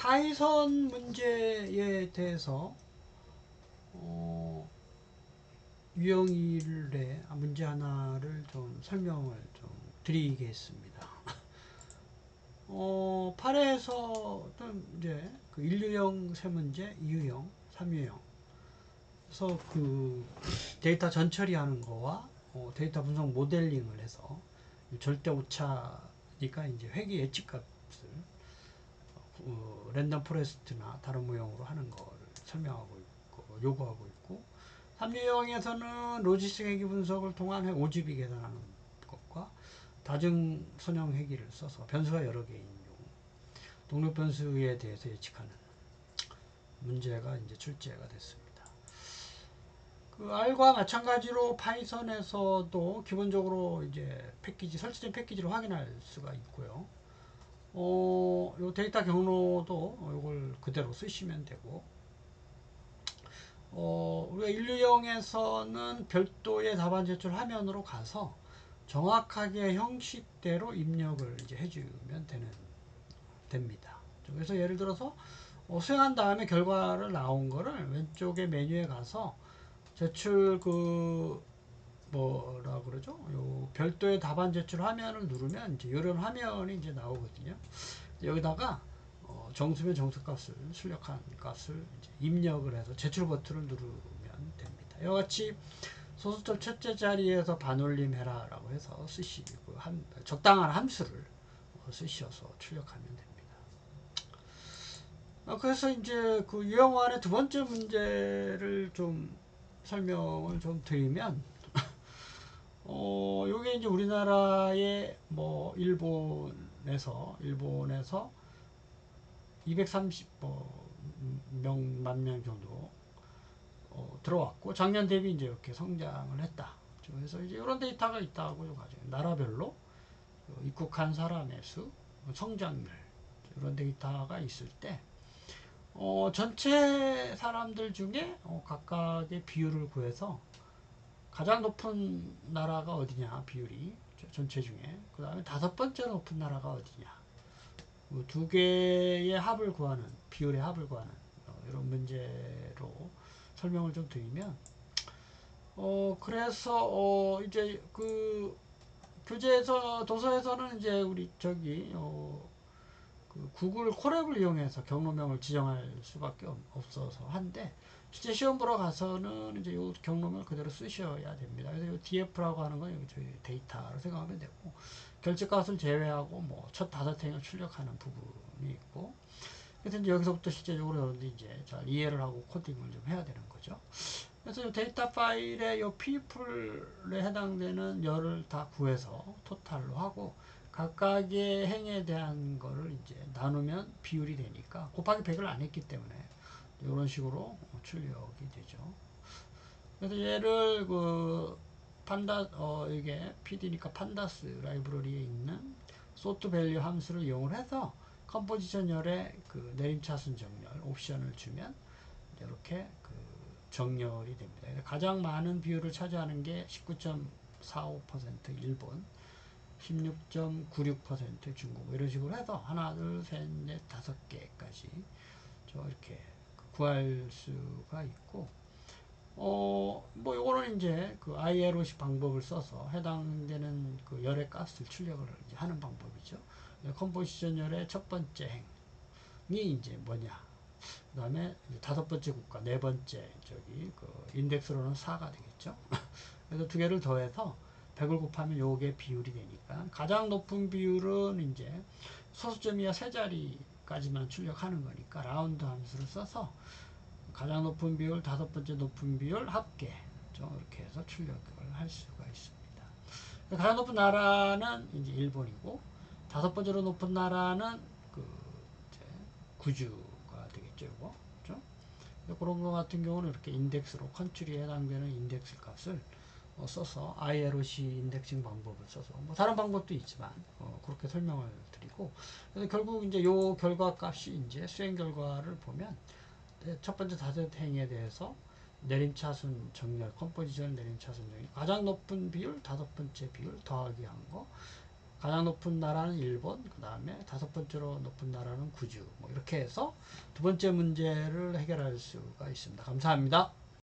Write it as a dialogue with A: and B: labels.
A: 파이썬 문제에 대해서 유형일의 문제 하나를 좀 설명을 좀 드리겠습니다. 8에서 이제 그 1유형 세 문제, 2유형, 3유형. 그래서 그 데이터 전처리하는 거와 데이터 분석 모델링을 해서 절대 오차니까 이제 회귀 예측값을 랜덤 포레스트나 다른 모형으로 하는 거를 설명하고 있고 요구하고 있고 3유형에서는 로지스틱 회귀 분석을 통한 오지비 계산하는 것과 다중 선형 회귀를 써서 변수가 여러 개인 경우 동력 변수에 대해서 예측하는 문제가 이제 출제가 됐습니다. 그 R과 마찬가지로 파이썬에서도 기본적으로 이제 패키지 설치된 패키지를 확인할 수가 있고요. 요 데이터 경로도 요걸 그대로 쓰시면 되고, 우리가 인류형에서는 별도의 답안 제출 화면으로 가서 정확하게 형식대로 입력을 이제 해주면 됩니다. 그래서 예를 들어서 수행한 다음에 결과를 나온 거를 왼쪽에 메뉴에 가서 제출 뭐라 그러죠? 요 별도의 답안 제출 화면을 누르면 이제 이런 화면이 이제 나오거든요. 여기다가 정수면 정수값을 출력한 값을 이제 입력을 해서 제출 버튼을 누르면 됩니다. 이와 같이 소수점 첫째 자리에서 반올림 해라라고 해서 쓰시고 적당한 함수를 쓰셔서 출력하면 됩니다. 그래서 이제 그 유형화의 두 번째 문제를 좀 설명을 좀 드리면 요게 이제 우리나라의 뭐 일본에서 230만 명 정도 들어왔고 작년 대비 이제 이렇게 성장을 했다. 그래서 이제 이런 데이터가 있다고 가죠. 나라별로 입국한 사람의 수, 성장률 이런 데이터가 있을 때 전체 사람들 중에 각각의 비율을 구해서 가장 높은 나라가 어디냐 비율이 전체 중에 그 다음에 다섯 번째로 높은 나라가 어디냐 두 개의 합을 구하는 비율의 합을 구하는 이런 문제로 설명을 좀 드리면 그래서 이제 그 교재에서 도서에서는 이제 우리 저기 그 구글 콜앱을 이용해서 경로명을 지정할 수밖에 없어서 한데 실제 시험 보러 가서는 이제 이 경로명을 그대로 쓰셔야 됩니다. 그래서 이 DF라고 하는 건 여기 저희 데이터로 생각하면 되고 결제값을 제외하고 뭐 첫 다섯 행을 출력하는 부분이 있고 그래서 이제 여기서부터 실제적으로 여러분들이 이제 잘 이해를 하고 코딩을 좀 해야 되는 거죠. 그래서 이 데이터 파일에 이 people에 해당되는 열을 다 구해서 토탈로 하고 각각의 행에 대한 거를 이제 나누면 비율이 되니까 곱하기 100을 안 했기 때문에 이런 식으로 출력이 되죠. 그래서 얘를 이게 PD니까 판다스 라이브러리에 있는 sort value 함수를 이용을 해서 컴포지션 열의 그 내림차순 정렬 옵션을 주면 이렇게 정렬이 됩니다. 가장 많은 비율을 차지하는 게 19.45% 일본, 16.96% 중국 이런 식으로 해서 하나, 둘, 셋, 넷, 다섯 개까지 이렇게 구할 수가 있고 뭐 요거는 이제 그 ILOC 방법을 써서 해당되는 그 열의 값을 출력을 이제 하는 방법이죠. 컴포지션 열의 첫 번째 행이 이제 뭐냐 그 다음에 다섯 번째 국가, 네 번째 그 인덱스로는 4가 되겠죠. 그래서 두 개를 더해서 100을 곱하면 요게 비율이 되니까 가장 높은 비율은 이제 소수점 이하 세 자리까지만 출력하는 거니까 라운드 함수를 써서 가장 높은 비율, 다섯 번째 높은 비율 합계 이렇게 해서 출력을 할 수가 있습니다. 가장 높은 나라는 이제 일본이고 다섯 번째로 높은 나라는 이제 구주가 되겠죠. 이거 그렇죠? 그런 거 같은 경우는 이렇게 인덱스로 컨트리에 해당되는 인덱스 값을 써서 ILOC 인덱싱 방법을 써서 뭐 다른 방법도 있지만 그렇게 설명을 드리고 그래서 결국 이제 요 결과 값이 이제 수행 결과를 보면 첫 번째 다섯 행에 대해서 내림차순 정렬 컴포지션 내림차순 정렬 가장 높은 비율 다섯 번째 비율 더하기 한 거 가장 높은 나라는 일본, 그 다음에 다섯 번째로 높은 나라는 구주. 뭐 이렇게 해서 두 번째 문제를 해결할 수가 있습니다. 감사합니다.